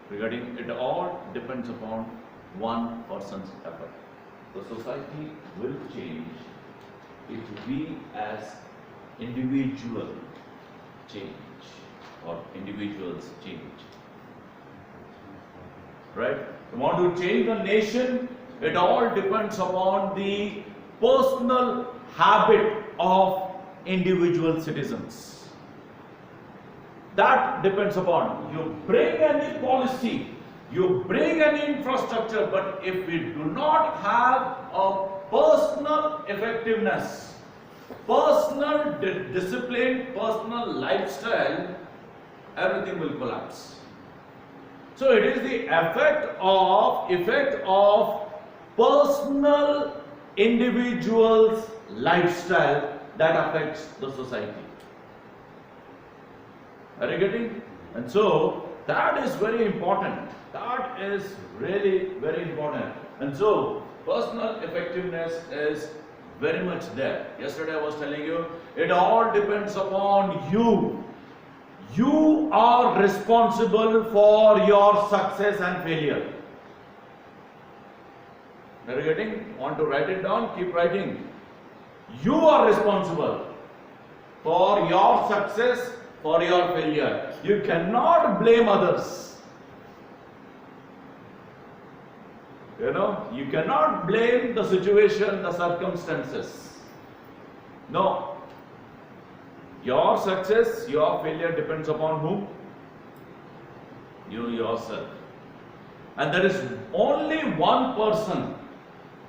regarding it all depends upon one person's effort. The society will change if we as individual change or individuals change. Right? You want to change the nation, it all depends upon the personal habit of individual citizens. That depends upon, you bring any policy, you bring any infrastructure, but if we do not have a personal effectiveness, personal discipline, personal lifestyle, everything will collapse. So it is the effect of personal individual's lifestyle that affects the society. Are you getting? And so that is very important. That is really very important. And so personal effectiveness is very much there. Yesterday I was telling you, it all depends upon you. You are responsible for your success and failure. Are you getting? Want to write it down? Keep writing. You are responsible for your success, for your failure. You cannot blame others. You cannot blame the situation, the circumstances. No. Your success, your failure depends upon whom? You yourself. And there is only one person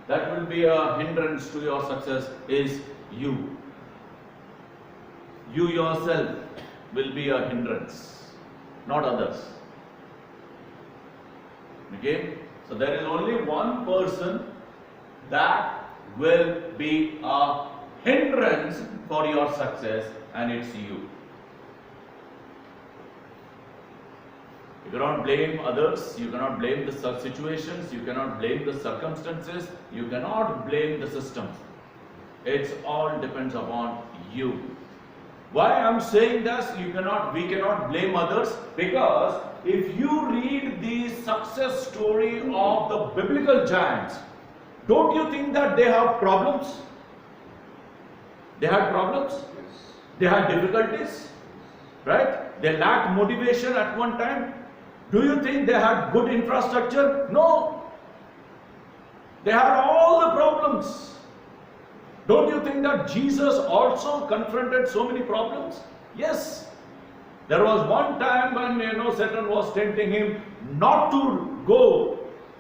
that will be a hindrance to your success is you. You yourself will be a hindrance, not others. Okay? So there is only one person that will be a hindrance for your success, and it's you. You cannot blame others, you cannot blame the situations, you cannot blame the circumstances, you cannot blame the systems. It all depends upon you. Why I am saying this, we cannot blame others, because if you read the success story of the biblical giants, don't you think that they have problems? They had problems? They had difficulties? Right? They lacked motivation at one time. Do you think they had good infrastructure? No. They had all the problems. Don't you think that Jesus also confronted so many problems? Yes. There was one time when Satan was tempting him not to go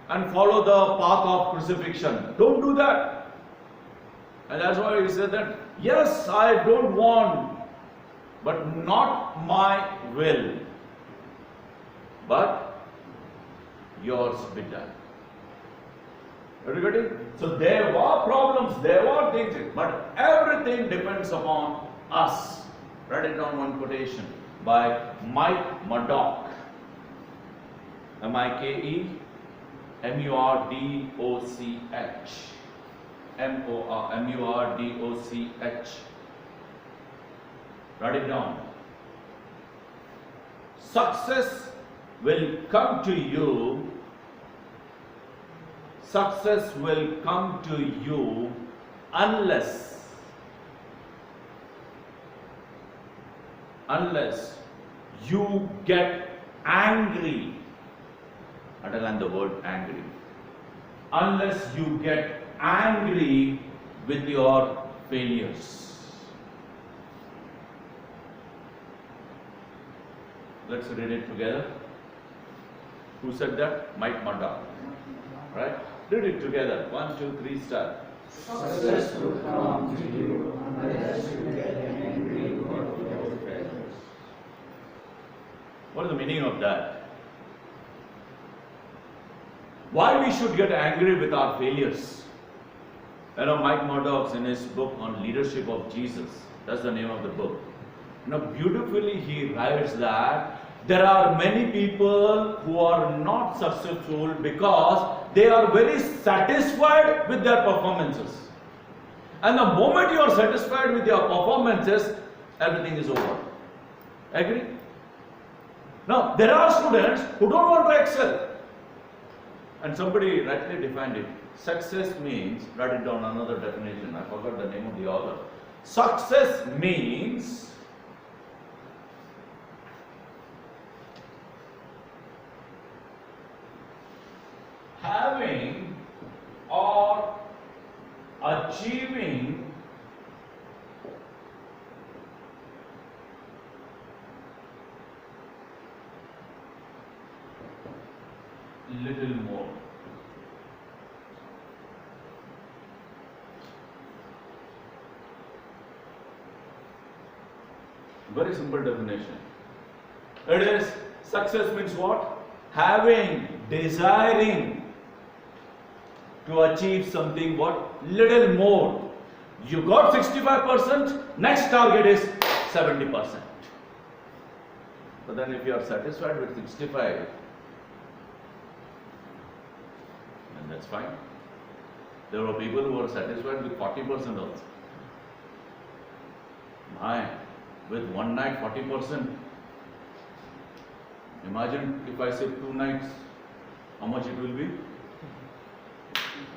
and follow the path of crucifixion. Don't do that. And that's why he said that, yes, I don't want, but not my will, but yours be done. Everybody? So there were problems, there were things, but everything depends upon us. Write it down, one quotation by Mike Murdoch. Mike Murdoch. Murdoch. Write it down. Success will come to you. Success will come to you unless you get angry. Underline the word angry. Unless you get angry with your failures. Let's read it together. Who said that? Mike Murdoch. Right? Read it together. 1, 2, 3, start. Success will come to you unless you get angry with your failures. What is the meaning of that? Why we should get angry with our failures? Mike Murdoch, in his book on leadership of Jesus, that's the name of the book. Beautifully he writes that there are many people who are not successful because they are very satisfied with their performances. And the moment you are satisfied with your performances, everything is over. Agree? Now, there are students who don't want to excel. And somebody rightly defined it. Success means, write it down another definition, I forgot the name of the author. Success means having or achieving little more. Very simple definition. It is, success means what? Having, desiring to achieve something what? Little more. You got 65%, next target is 70%. But then if you are satisfied with 65, then that's fine. There were people who were satisfied with 40% also. My, with one night 40%. Imagine if I say 2 nights, how much it will be?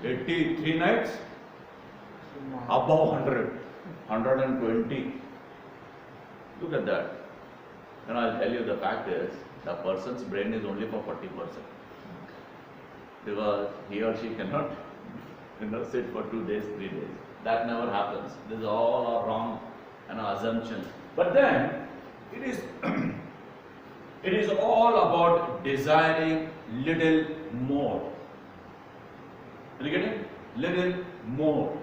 83 nights? Above 100, 120. Look at that. And I'll tell you the fact is, the person's brain is only for 40%. Because he or she cannot sit for 2 days, 3 days. That never happens. This is all are wrong and assumptions. But then, it is it is all about desiring little more. Are you getting? Little more.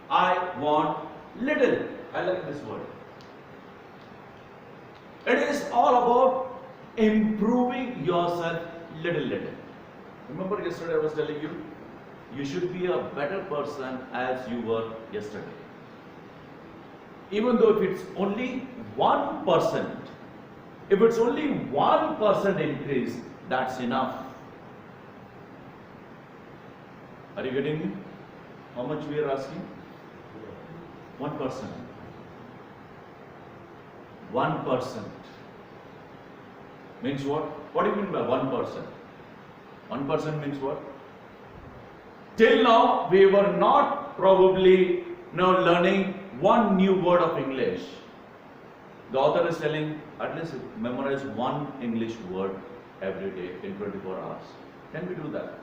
I want little. I like this word. It is all about improving yourself little. Remember yesterday I was telling you, you should be a better person as you were yesterday. Even though if it's only 1%, if it's only 1% increase, that's enough. Are you getting me? How much we are asking? 1%. 1%. Means what? What do you mean by 1%? 1% means what? Till now, we were not probably learning one new word of English. The author is telling, at least memorize one English word every day in 24 hours. Can we do that?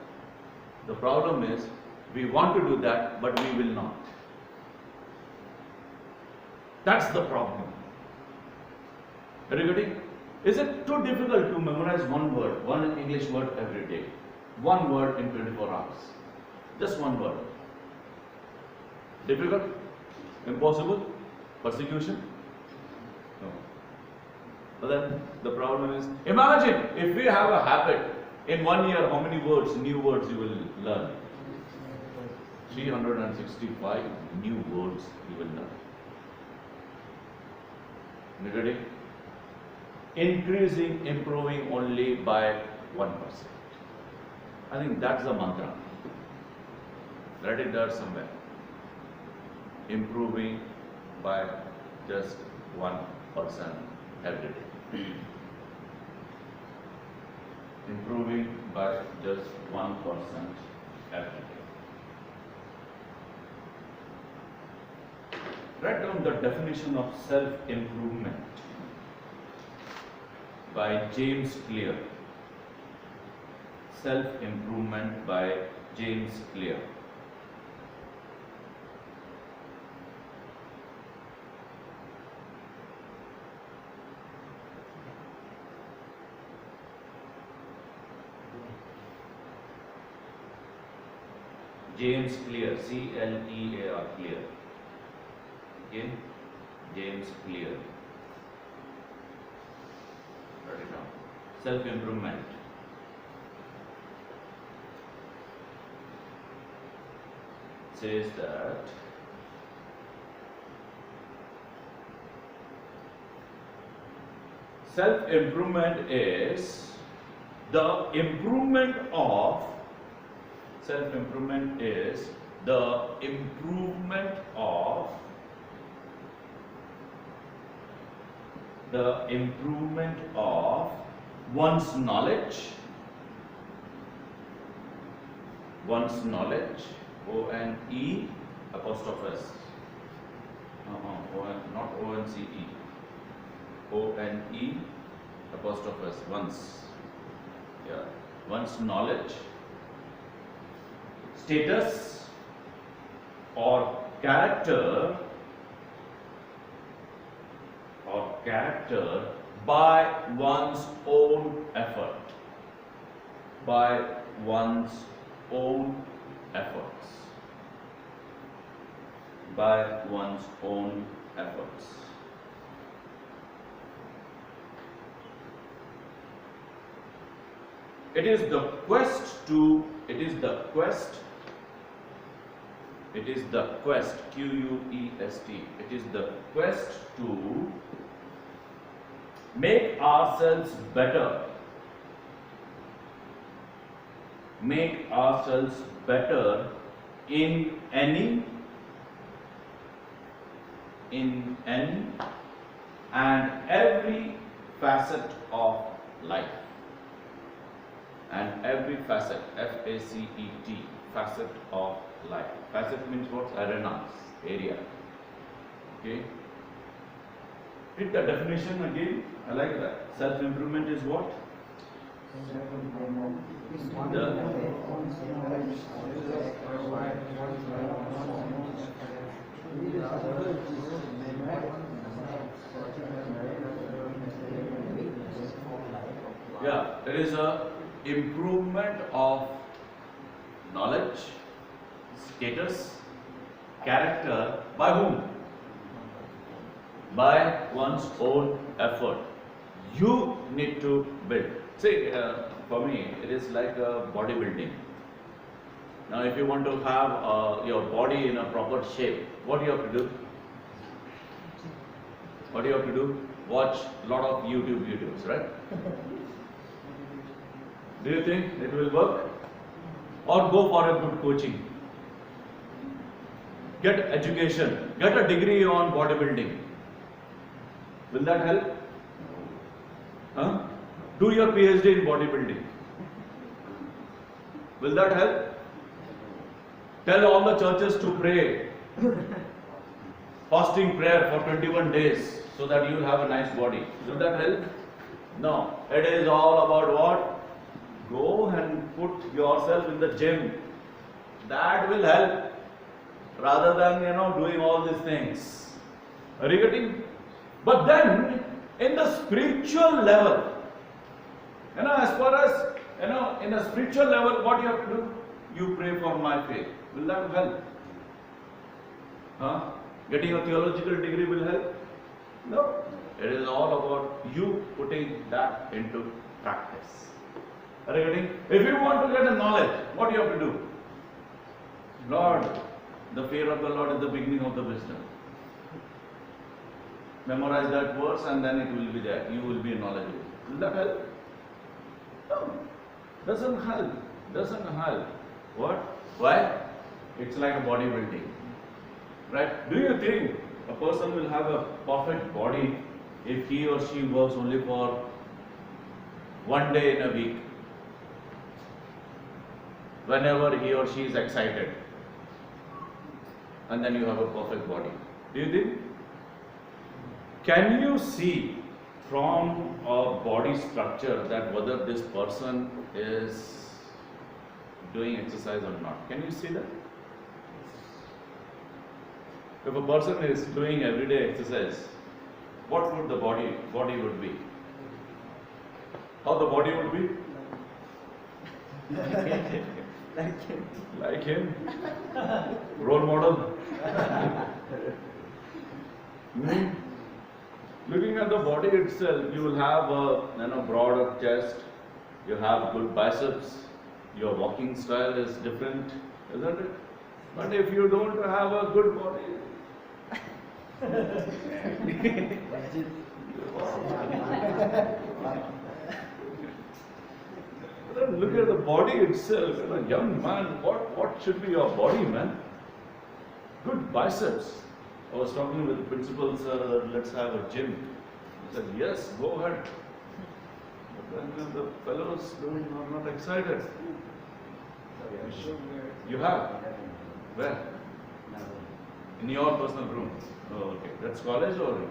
The problem is, we want to do that, but we will not. That's the problem. Are you getting? Is it too difficult to memorize one word, one English word every day? One word in 24 hours. Just one word. Difficult? Impossible? Persecution? No. But then the problem is, imagine if we have a habit, in 1 year, how many words, new words you will learn? 365 new words you will learn. You ready? Increasing, improving only by 1%. I think that's the mantra. Write it there somewhere. Improving by just 1% every day. Improving by just 1% every day. Write down the definition of self-improvement by James Clear. Self-improvement by James Clear. James Clear, C-L-E-A-R, Clear. Okay? James Clear. Write it down. Self-improvement. Says that self-improvement is the improvement of self-improvement is the improvement of one's knowledge, O-N-E apostrophe S. Not O-N-C-E. O-N-E apostrophe S. One's. Yeah. One's knowledge, status, or character by one's own effort. By one's own efforts. By one's own efforts. It is the quest, Q-U-E-S-T, it is the quest to make ourselves better. Make ourselves better in any and every facet of life. And every facet, F-A-C-E-T, facet of life. Facet means what? Arenas, area. Okay. Read the definition again. I like that. Self-improvement is what? Yeah, there is a improvement of knowledge, status, character by whom? By one's own effort. You need to build. See, for me, it is like a bodybuilding. Now, if you want to have your body in a proper shape, what do you have to do? What do you have to do? Watch a lot of YouTubes, right? Do you think it will work? Or go for a good coaching? Get education, get a degree on bodybuilding. Will that help? Huh? Do your PhD in bodybuilding. Will that help? Tell all the churches to pray. Fasting prayer for 21 days so that you will have a nice body. Will that help? No. It is all about what? Go and put yourself in the gym. That will help. Rather than, doing all these things. Are you getting? But then, in the spiritual level, as far as, in a spiritual level, what you have to do? You pray for my faith. Will that help? Huh? Getting a theological degree will help? No. It is all about you putting that into practice. Are you getting? If you want to get a knowledge, what do you have to do? Lord, the fear of the Lord is the beginning of the wisdom. Memorize that verse and then it will be there. You will be knowledgeable. Will that help? No. Doesn't help. What? Why? It's like a bodybuilding. Right? Do you think a person will have a perfect body if he or she works only for one day in a week? Whenever he or she is excited. And then you have a perfect body. Do you think? Can you see from a body structure that whether this person is doing exercise or not? Can you see that? If a person is doing everyday exercise, what would the body would be? How the body would be? Like him? Role model? Looking at the body itself, you will have a broader chest, you have good biceps, your walking style is different, isn't it? But if you don't have a good body, look at the body itself. Young man, what should be your body, man? Good biceps. I was talking with the principal, sir, let's have a gym. He said, yes, go ahead. But Then the fellows are not excited. You have? Where? In your personal room? Oh, okay. That's college or?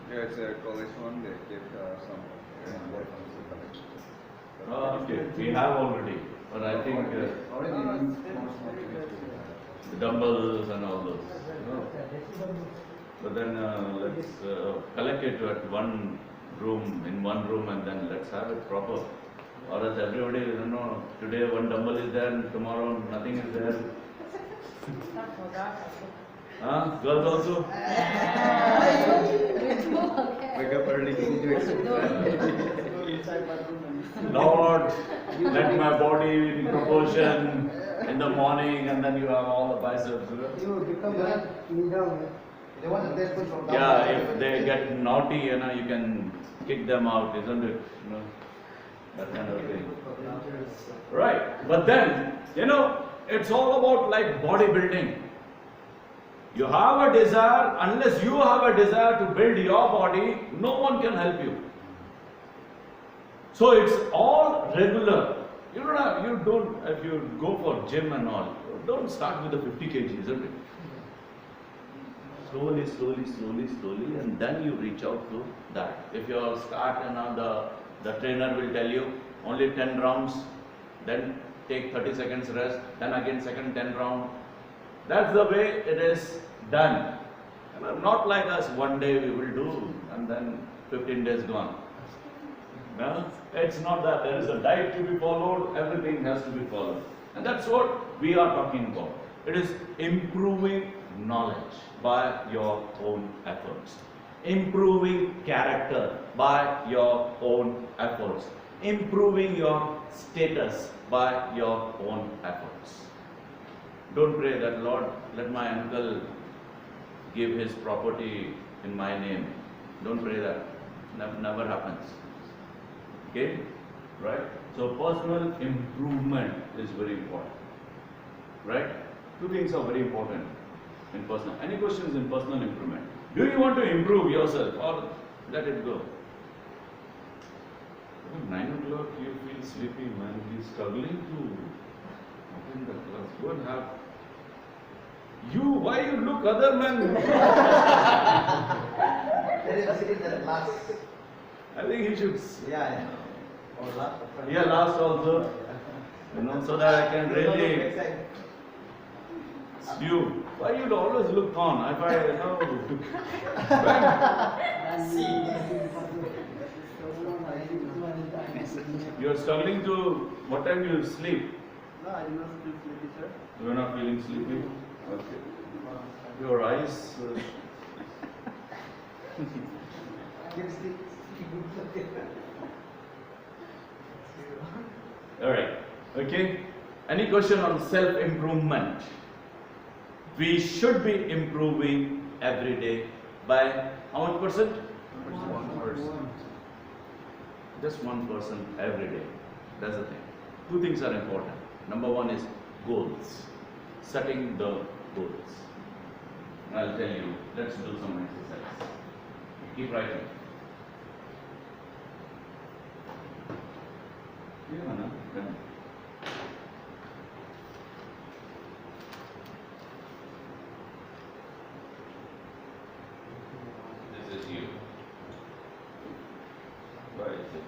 Yeah, it's a college one. They get some work on the college. Okay, we have already. But I think the dumbbells and all those. But then let's collect it at one room, in one room, and then let's have it proper. Or else everybody, today one dumbbell is there and tomorrow nothing is there. Huh? Girls also? Wake up early to exercise. Lord, let my body in proportion in the morning, and then you have all the biceps. Yeah, if they get naughty, you can kick them out, isn't it? That kind of thing. Right, but then, it's all about like bodybuilding. You have a desire, unless you have a desire to build your body, no one can help you. So it's all regular. If you go for gym and all, don't start with the 50 kg, isn't it? Slowly, and then you reach out to that. If you start, the trainer will tell you only 10 rounds, then take 30 seconds rest, then again second 10 round. That's the way it is done. Not like us, one day we will do, and then 15 days gone. No, it's not that. There is a diet to be followed, everything has to be followed. And that's what we are talking about. It is improving knowledge by your own efforts. Improving character by your own efforts. Improving your status by your own efforts. Don't pray that, Lord, let my uncle give his property in my name. Don't pray that. Never happens. Okay? Right? So personal improvement is very important. Right? Two things are very important in personal. Any questions in personal improvement? Do you want to improve yourself or let it go? 9 o'clock you feel sleepy, man. You're struggling to open the class. Go and have. Why you look other men? I think he should. Yeah. Yeah, last also. So that I can really. You. Why you always look on? If I You're struggling to. What time you sleep? No, I do not feel sleepy, sir. You're not feeling sleepy? Okay. Your eyes. Alright. Okay. Any question on self-improvement? We should be improving every day by how much percent? 1%. Just 1% every day. That's the thing. Two things are important. Number one is goals. Setting the goals. I'll tell you, let's do some exercise. Keep writing. This is you. Where is it?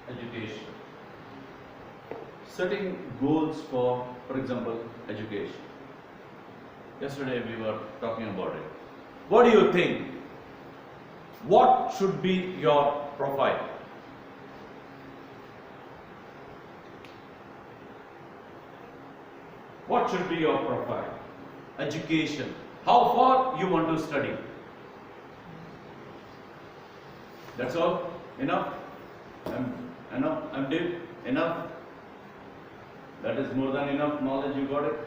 Education. Setting goals for example, education. Yesterday we were talking about it. What do you think? What should be your profile? What should be your profile? Education. How far you want to study? That's all? Enough? I'm deep? Enough? That is more than enough knowledge, you got it?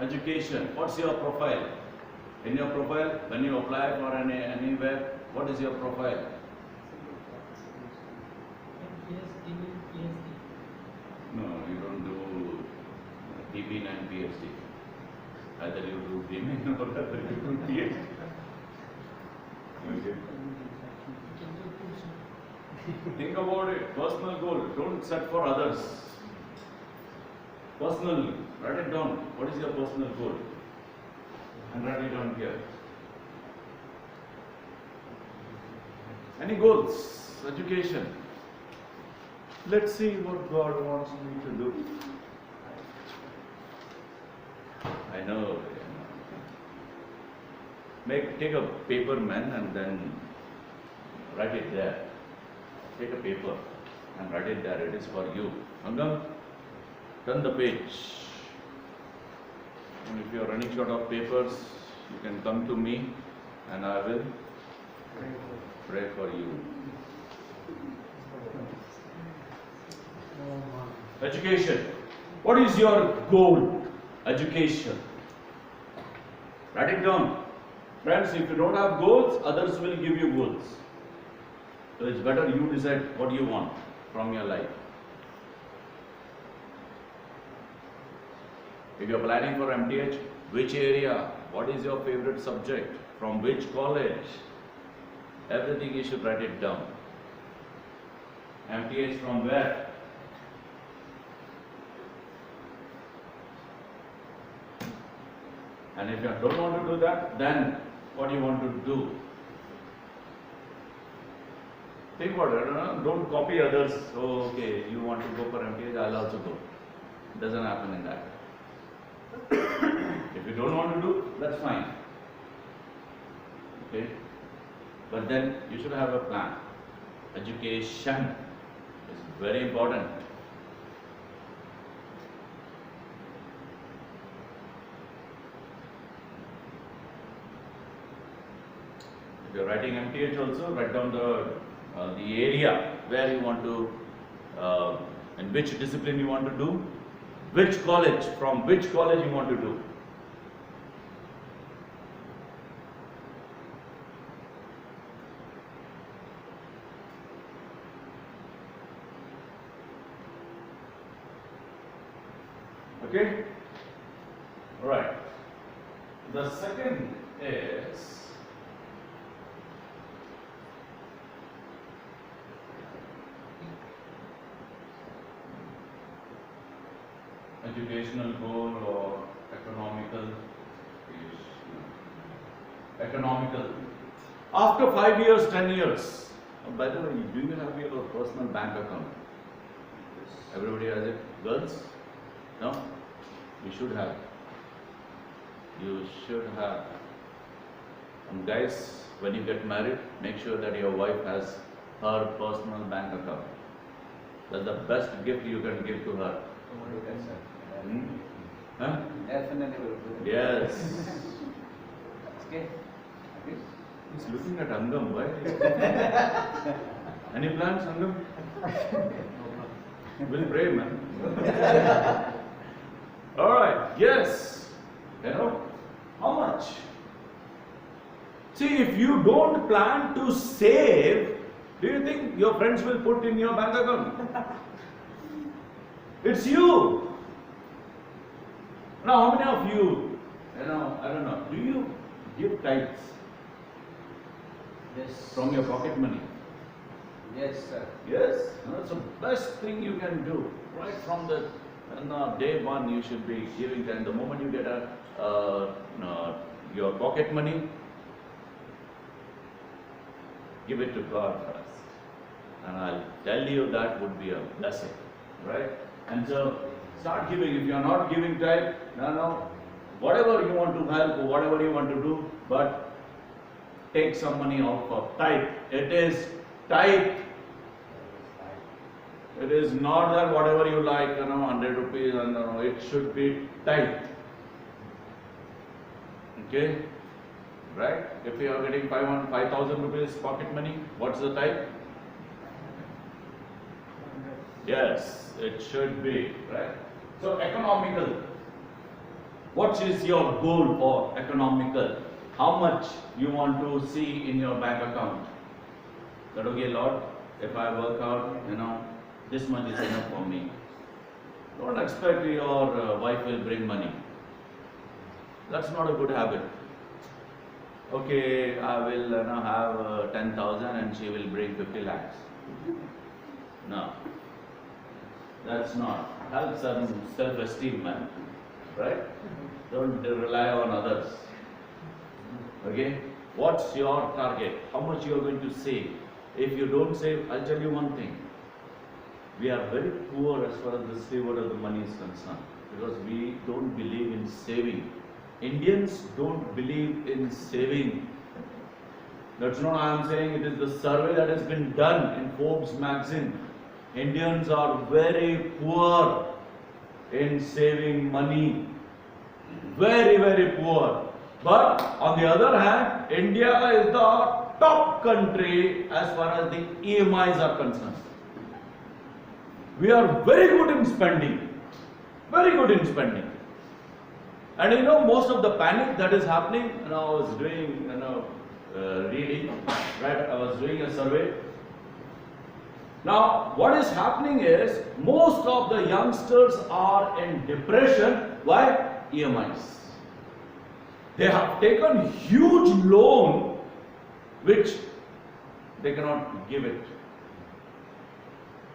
Education. What's your profile? In your profile, when you apply for anywhere, what is your profile? DB9 PhD. Either you do DB9 or either you do PhD. Okay. Think about it. Personal goal. Don't set for others. Personal. Write it down. What is your personal goal? And write it down here. Any goals? Education. Let's see what God wants me to do. I know. Take a paper, man, and then write it there. Take a paper and write it there. It is for you. Angam, turn the page. And if you are running short of papers, you can come to me and I will pray for you. Education. What is your goal? Education. Write it down. Friends, if you don't have goals, others will give you goals. So it's better you decide what you want from your life. If you are planning for MTH, which area? What is your favorite subject? From which college? Everything you should write it down. MTH from where? And if you don't want to do that, then what do you want to do? Think about it. Don't copy others. Oh, okay, you want to go for MTH, I'll also go. It doesn't happen in that. If you don't want to do, that's fine. Okay? But then you should have a plan. Education is very important. If you're writing MTH also, write down the area where you want to, in which discipline you want to do, which college, from which college you want to do. Okay? Alright. The second is educational goal or economical. After 5 years, 10 years. By the way, do you have your personal bank account? Everybody has it. Girls? No? You should have. You should have. And guys, when you get married, make sure that your wife has her personal bank account. That's the best gift you can give to her. Huh? Definitely will do. Yes. Okay. He's looking at Angam. Why? Any plans, Angam? We'll pray, man. Alright, yes. You know, how much? See, if you don't plan to save, do you think your friends will put in your bank account? It's you. Now, how many of you, I don't know, do you give tithes Yes. from your pocket money? Yes, sir. Yes, that's the best thing you can do. Right from the day one, you should be giving them. The moment you get your pocket money, give it to God first. And I'll tell you that would be a blessing, right? And so start giving. If you are not giving tithe, no, whatever you want to help, or whatever you want to do, but take some money out for tithe. It is tithe. It is not that whatever you like, 100 rupees, it should be tithe. Okay? Right? If you are getting 5,000 rupees pocket money, what's the tithe? Yes, it should be, right? So economical. What is your goal for economical? How much you want to see in your bank account? That okay, Lord, if I work out, this much is enough for me. Don't expect your wife will bring money. That's not a good habit. Okay, I will have 10,000 and she will bring 50 lakhs. No, that's not. Have some self-esteem, man. Right? Don't rely on others. Okay? What's your target? How much you are going to save? If you don't save, I'll tell you one thing. We are very poor as far as the steward of the money is concerned because we don't believe in saving. Indians don't believe in saving. That's not I am saying, it is the survey that has been done in Forbes magazine. Indians are very poor in saving money. Very, very poor. But on the other hand, India is the top country as far as the EMIs are concerned. We are very good in spending. Very good in spending. And you know, most of the panic that is happening, I was doing, reading, right? I was doing a survey. Now, what is happening is, most of the youngsters are in depression. Why? EMIs. They have taken huge loan, which they cannot give it.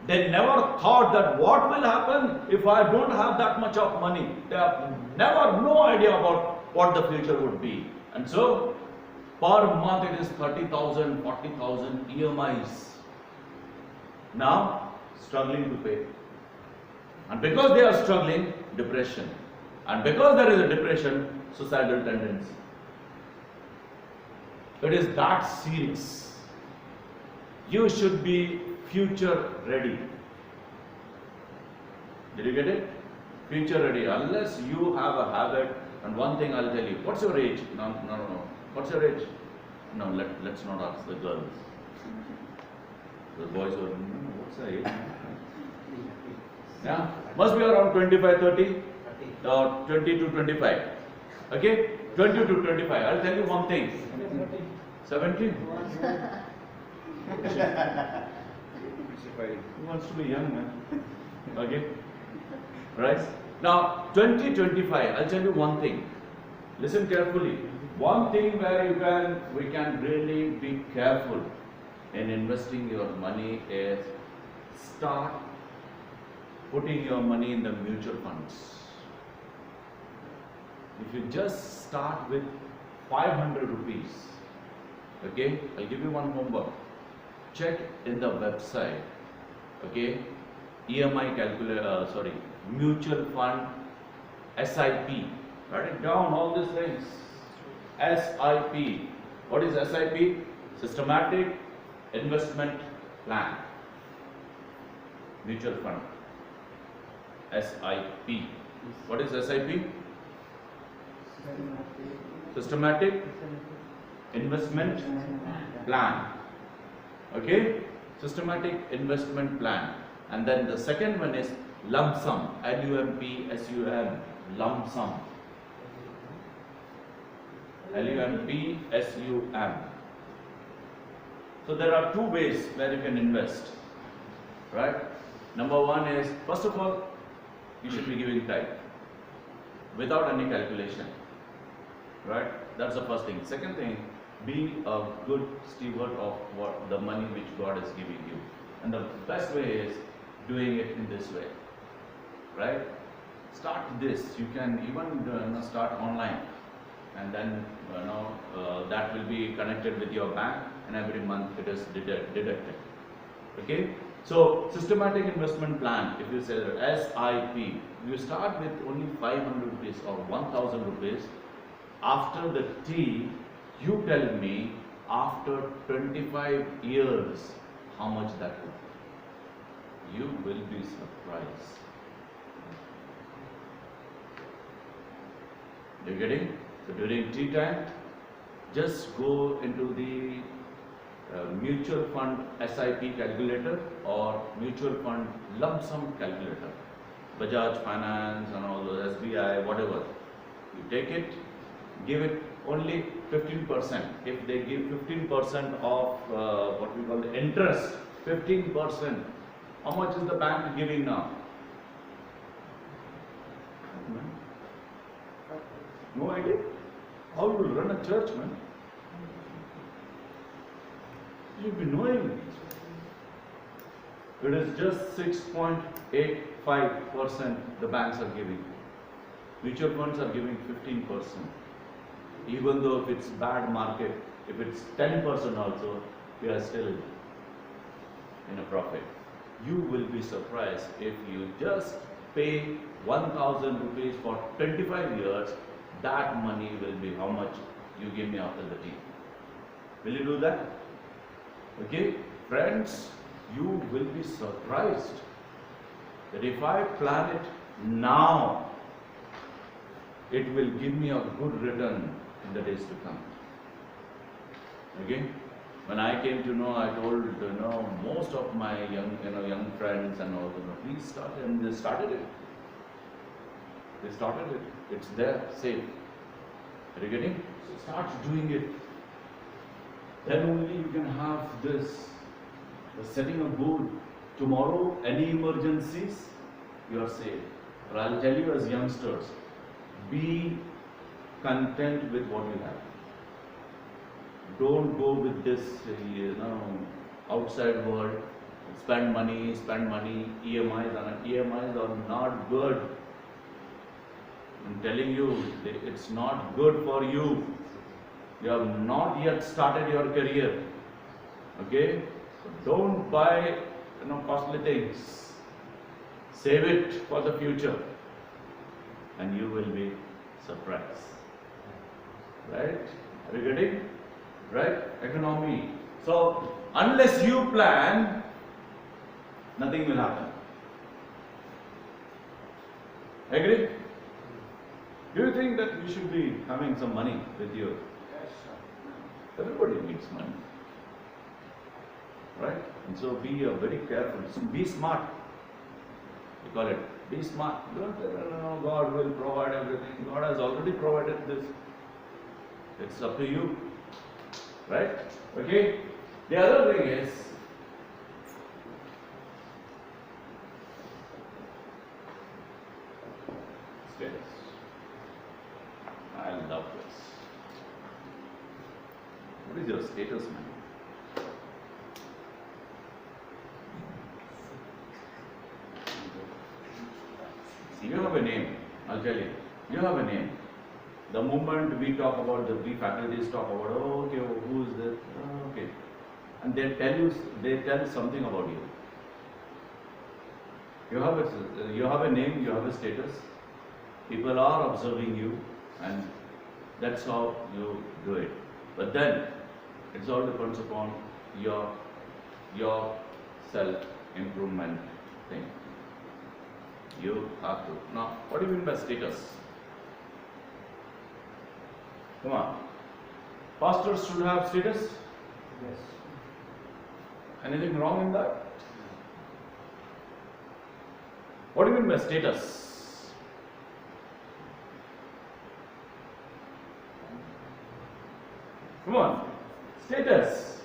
They never thought that what will happen if I don't have that much of money. They have never no idea about what the future would be. And so, per month it is 30,000, 40,000 EMIs. Now, struggling to pay. And because they are struggling, depression. And because there is a depression, suicidal tendency. It is that serious. You should be future ready. Did you get it? Future ready. Unless you have a habit, and one thing I'll tell you, what's your age? No. What's your age? No, let's not ask the girls. The boys will, what's the age? Yeah, must be around 25, 30, or 20 to 25. Okay? 20 to 25. I'll tell you one thing. 17? Who wants to be young, man? Okay? Right? Now, 20, 25. I'll tell you one thing. Listen carefully. One thing where we can really be careful in investing your money is start putting your money in the mutual funds. If you just start with 500 rupees, okay, I'll give you one homework. Check in the website, okay, EMI calculator, mutual fund, SIP. Write it down, all these things. SIP. What is SIP? Systematic Investment Plan. Mutual fund. SIP. What is SIP? Systematic Investment Plan. Okay? Systematic Investment Plan. And then the second one is lump sum. LUMP-SUM. Lump sum. LUMP-SUM. So there are two ways where you can invest. Right? Number one is, first of all, you should be giving tithe without any calculation. Right? That's the first thing. Second thing, be a good steward of what the money which God is giving you. And the best way is doing it in this way. Right? Start this. You can even start online, and then that will be connected with your bank, and every month it is deducted. Okay? So, systematic investment plan, if you say SIP, you start with only 500 rupees or 1000 rupees. After the T, you tell me after 25 years how much that would be. You will be surprised. You getting? So during tea time, just go into the mutual fund SIP calculator or mutual fund lump sum calculator. Bajaj Finance and all those, SBI, whatever. You take it, give it only 15%. If they give 15% of what we call the interest, 15%, how much is the bank giving now? No idea? How you will run a church, man? You should be knowing. It is just 6.85% the banks are giving. Mutual funds are giving 15%. Even though if it's bad market, if it's 10% also, we are still in a profit. You will be surprised if you just pay 1,000 rupees for 25 years, that money will be how much you give me after the tea. Will you do that? Okay, friends, you will be surprised that if I plan it now, it will give me a good return in the days to come. Okay? When I came to know, I told most of my young friends and all, please start it, and they started it. They started it. It's there, safe. Are you getting? So start doing it. Then only you can have this. The setting a goal. Tomorrow, any emergencies, you are safe. But I'll tell you as youngsters, be content with what you have. Don't go with this, outside world. Spend money, EMIs are not good. I'm telling you, it's not good for you. You have not yet started your career. Okay? So don't buy, costly things. Save it for the future, and you will be surprised. Right? Are you getting? Right? Economy. So, unless you plan, nothing will happen. Agree? Do you think that you should be having some money with you? Yes, sir. Everybody needs money. Right? And so be very careful. So be smart. We call it. Be smart. Don't say, no, God will provide everything. God has already provided this. It's up to you. Right? Okay? The other thing is, status. I love this. What is your status, man? You have a name. I'll tell you. You have a name. The moment we talk about, we faculties talk about, oh, okay, who is this? Oh, okay. And they tell something about you. You have a name, you have a status. People are observing you, and that's how you do it. But then, it all depends upon your self-improvement thing. You have to. Now, what do you mean by status? Come on. Pastors should have status? Yes. Anything wrong in that? What do you mean by status? Come on. Status.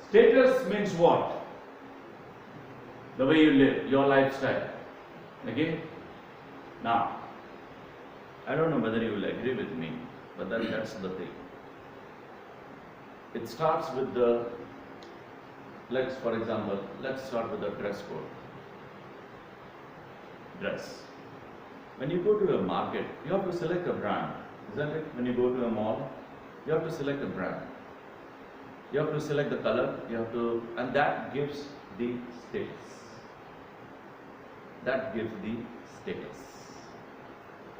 Status means what? The way you live, your lifestyle. Okay? Now, I don't know whether you will agree with me, but then that's the thing. It starts with for example, let's start with the dress code. Dress. When you go to a market, you have to select a brand, isn't it? When you go to a mall, you have to select a brand. You have to select the color, and that gives the status. That gives the status.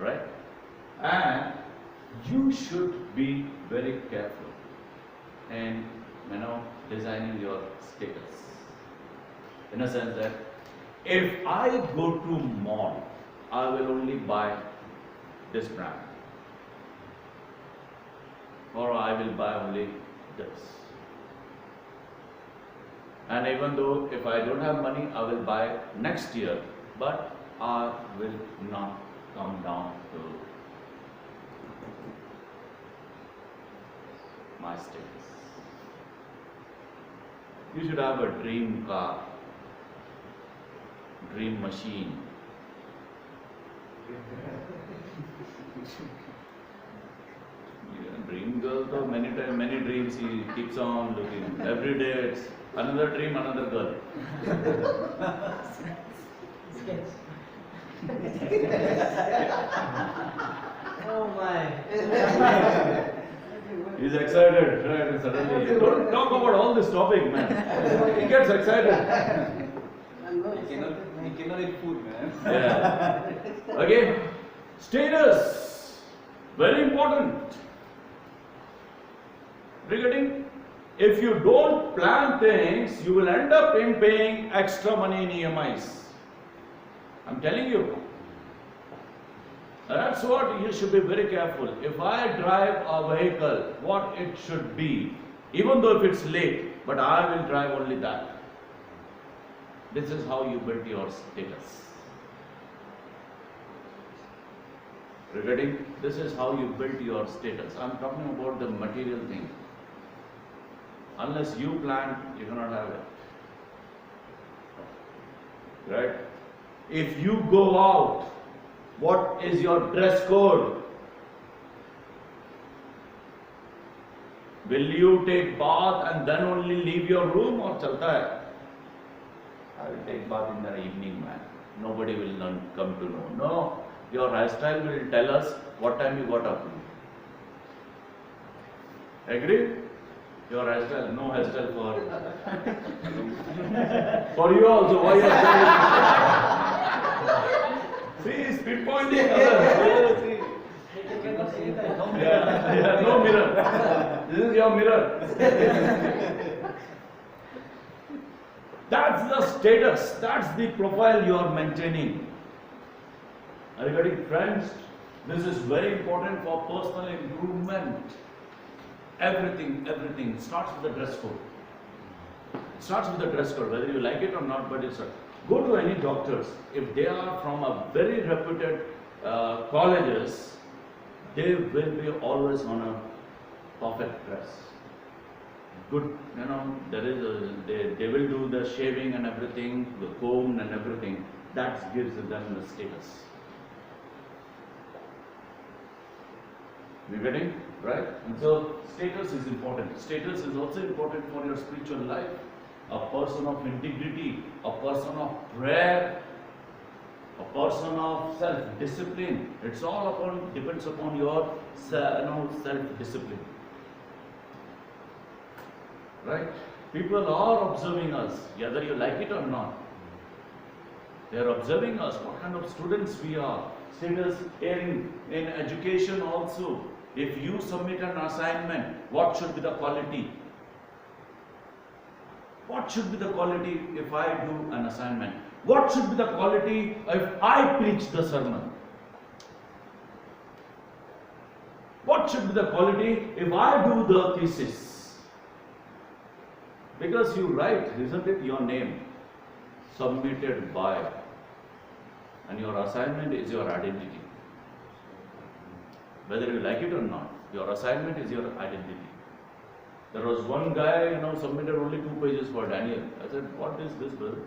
Right? And you should be very careful in designing your status. In a sense that if I go to mall, I will only buy this brand. Or I will buy only this. And even though if I don't have money, I will buy next year, but I will not come down to my status. You should have a dream car, dream machine. girl, so many times, many dreams he keeps on looking. Every day it's another dream, another girl. Oh my. He's excited, right? And suddenly, don't talk about all this topic, man. He gets excited. He cannot eat food, man. Yeah. Okay, status, very important. Regarding, if you don't plan things, you will end up in paying extra money in EMIs. I'm telling you. That's what you should be very careful. If I drive a vehicle, what it should be, even though if it's late, but I will drive only that. This is how you build your status. Regarding, this is how you build your status. I'm talking about the material thing. Unless you plan, you cannot have it. Right? If you go out, what is your dress code? Will you take bath and then only leave your room or chalta hai? I will take bath in the evening, man. Nobody will come to know. No, your hairstyle will tell us what time you got up. Agree? Your hairstyle, no hairstyle for you also. Why you are see, speed pointing others. Yeah, no mirror. This is your mirror. That's the status, that's the profile you are maintaining. Regarding friends, this is very important for personal improvement. Everything starts with the dress code. It starts with the dress code, whether you like it or not, but it's go to any doctors. If they are from a very reputed colleges, they will be always on a perfect dress. Good, they will do the shaving and everything, the comb and everything. That gives them the status. You getting? Right? And so status is important. Status is also important for your spiritual life. A person of integrity, a person of prayer, a person of self-discipline. It's all depends upon your self-discipline. Right? People are observing us, whether you like it or not. They are observing us, what kind of students we are. Status in education also. If you submit an assignment, what should be the quality? What should be the quality if I do an assignment? What should be the quality if I preach the sermon? What should be the quality if I do the thesis? Because you write, isn't it, your name, submitted by, and your assignment is your identity. Whether you like it or not, your assignment is your identity. There was one guy, submitted only 2 pages for Daniel. I said, what is this, brother?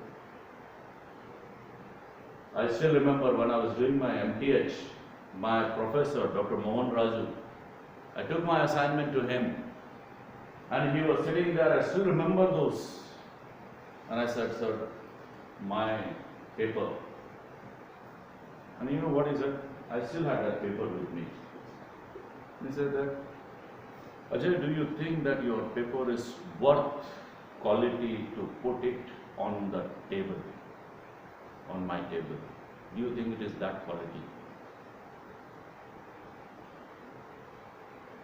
I still remember when I was doing my MTH, my professor, Dr. Mohan Raju, I took my assignment to him. And he was sitting there, I still remember those. And I said, sir, my paper. And you know what he said? I still had that paper with me. He said that, Ajay, do you think that your paper is worth quality to put it on the table, on my table? Do you think it is that quality?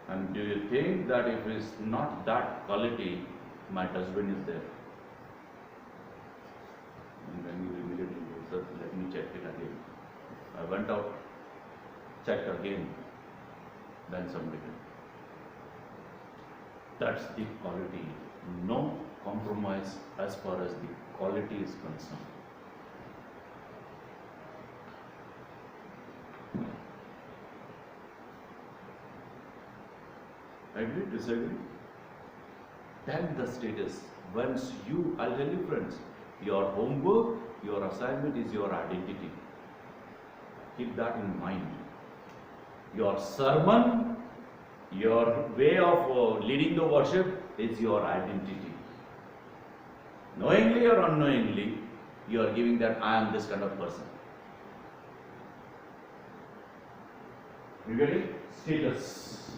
And do you think that if it is not that quality, my dustbin is there? And then he immediately said, let me check it again. I went out, checked again, then submitted. That's the quality. No compromise as far as the quality is concerned. Agree, disagree? Then the status. Once I'll tell you friends, your homework, your assignment is your identity. Keep that in mind. Your sermon, Your way of leading the worship is your identity. Knowingly or unknowingly, you are giving that I am this kind of person. You get it? Status.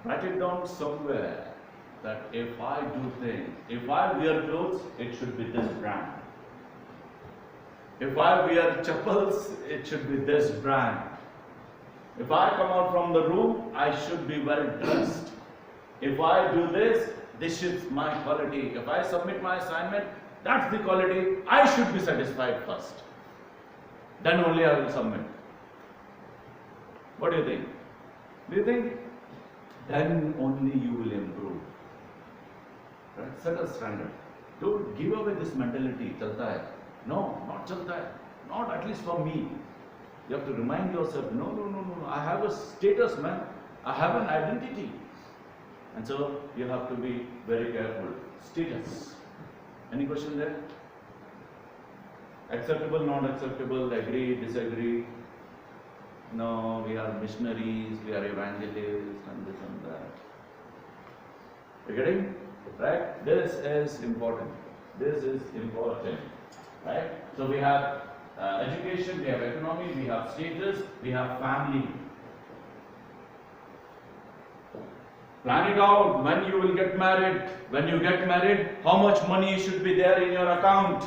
Write it down somewhere that if I do things, if I wear clothes, it should be this brand. If I wear chappals, it should be this brand. If I come out from the room, I should be well dressed. If I do this, this is my quality. If I submit my assignment, that's the quality. I should be satisfied first. Then only I will submit. What do you think? Do you think? Then only you will improve. Right? Set a standard. Don't give away this mentality. Chalta hai. No, not chalta hai. Not at least for me. You have to remind yourself, no. I have a status, man. I have an identity. And so you have to be very careful. Status. Any question there? Acceptable, not acceptable, agree, disagree. No, we are missionaries, we are evangelists, and this and that. You getting? Right? This is important. This is important. Right? So we have education, we have economy, we have status, we have family. Plan it out when you will get married. When you get married, how much money should be there in your account?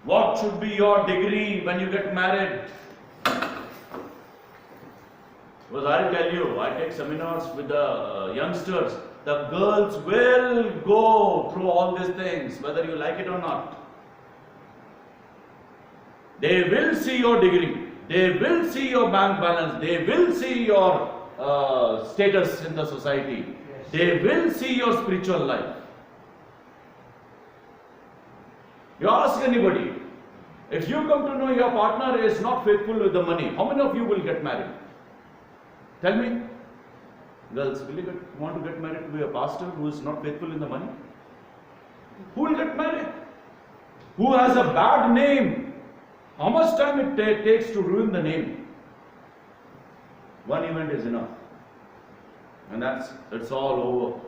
What should be your degree when you get married? Because I'll tell you, I take seminars with the youngsters. The girls will go through all these things, whether you like it or not. They will see your degree. They will see your bank balance. They will see your status in the society. They will see your spiritual life. You ask anybody, if you come to know your partner is not faithful with the money, how many of you will get married? Tell me. Girls, will you want to get married to a pastor who is not faithful in the money? Who will get married? Who has a bad name? How much time it takes to ruin the name? One event is enough. And it's all over.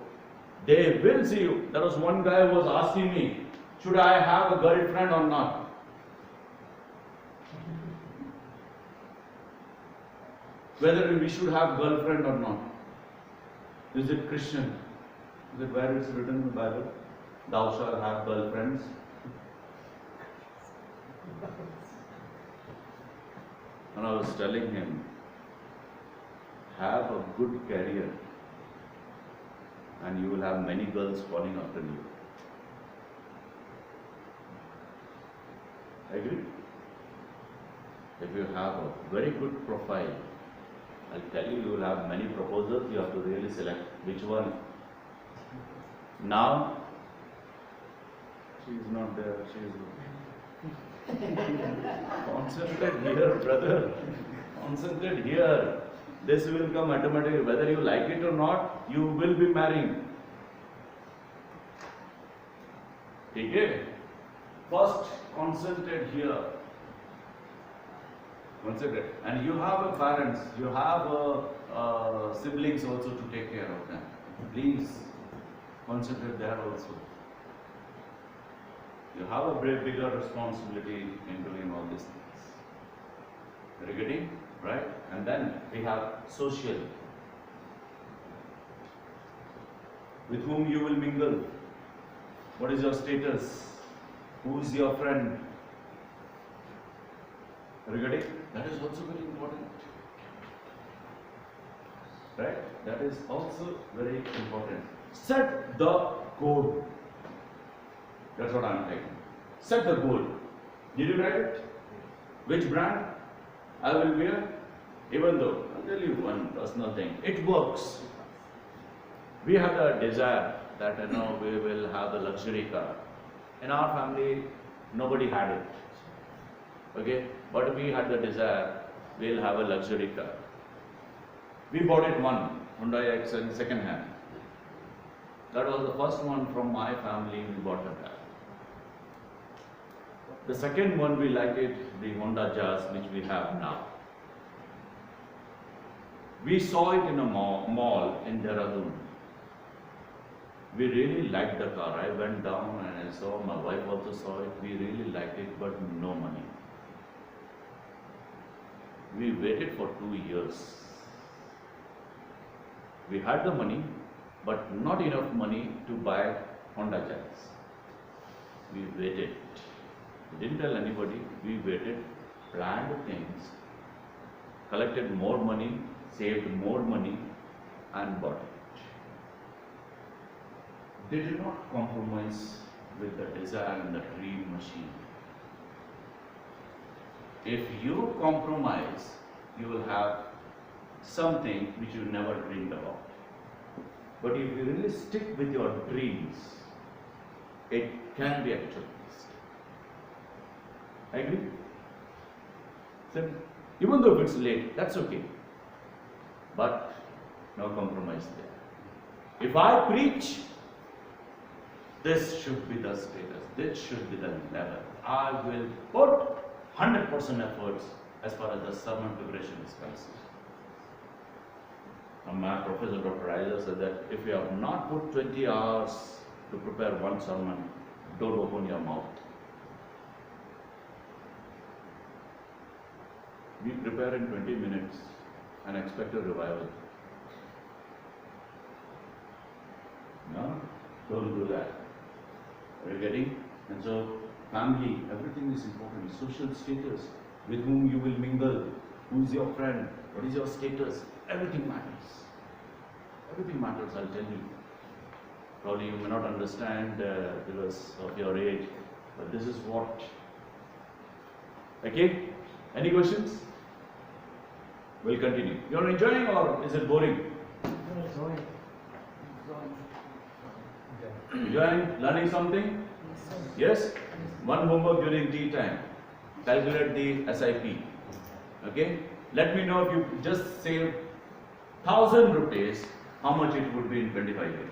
They will see you. There was one guy who was asking me, should I have a girlfriend or not? Whether we should have girlfriend or not. Is it Christian? Is it where it's written in the Bible? Thou shalt have girlfriends. And I was telling him, have a good career and you will have many girls falling after you. Agree? If you have a very good profile, I'll tell you, you will have many proposals, you have to really select which one. Now, she is not there, she is concentrate here, brother. Concentrate here. This will come automatically. Whether you like it or not, you will be marrying. Okay? First, concentrate here. Concentrate. And you have parents, you have siblings also to take care of them. Please, concentrate there also. You have a bigger responsibility in doing all these things. Are you getting? Right? And then we have social. With whom you will mingle? What is your status? Who is your friend? Are you getting? That is also very important. Right? That is also very important. Set the goal. That's what I am saying. Set the goal. Did you write it? Which brand I will wear? Even though, I'll tell you one personal thing. It works. We had a desire that we will have a luxury car. In our family, nobody had it. Okay? But we had the desire, we'll have a luxury car. We bought it one, Hyundai Accent, second hand. That was the first one from my family, we bought a car. The second one we like it, the Honda Jazz, which we have now. We saw it in a mall in Dehradun. We really liked the car. I went down and I saw, my wife also saw it. We really liked it, but no money. We waited for 2 years. We had the money, but not enough money to buy Honda Jazz. We waited. We didn't tell anybody. We waited, planned things, collected more money, saved more money, and bought it. They did not compromise with the desire and the dream machine. If you compromise, you will have something which you never dreamed about. But if you really stick with your dreams, it can be actualized. I agree? So, even though if it's late, that's okay. But no compromise there. If I preach, this should be the status, this should be the level. I will put 100% efforts as far as the sermon preparation is concerned. My professor, Dr. Reiser, said that if you have not put 20 hours to prepare one sermon, don't open your mouth. We prepare in 20 minutes and expect a revival. No, don't do that. Are you getting? And so, family, everything is important. Social status, with whom you will mingle, who is your friend, what is your status, everything matters. Everything matters, I'll tell you. Probably you may not understand because of your age, but this is what. Okay? Any questions? We'll continue. You're enjoying or is it boring? Enjoying? Learning something? Yes? One homework during tea time. Calculate the SIP. Okay? Let me know if you just save 1,000 rupees, how much it would be in 25 years.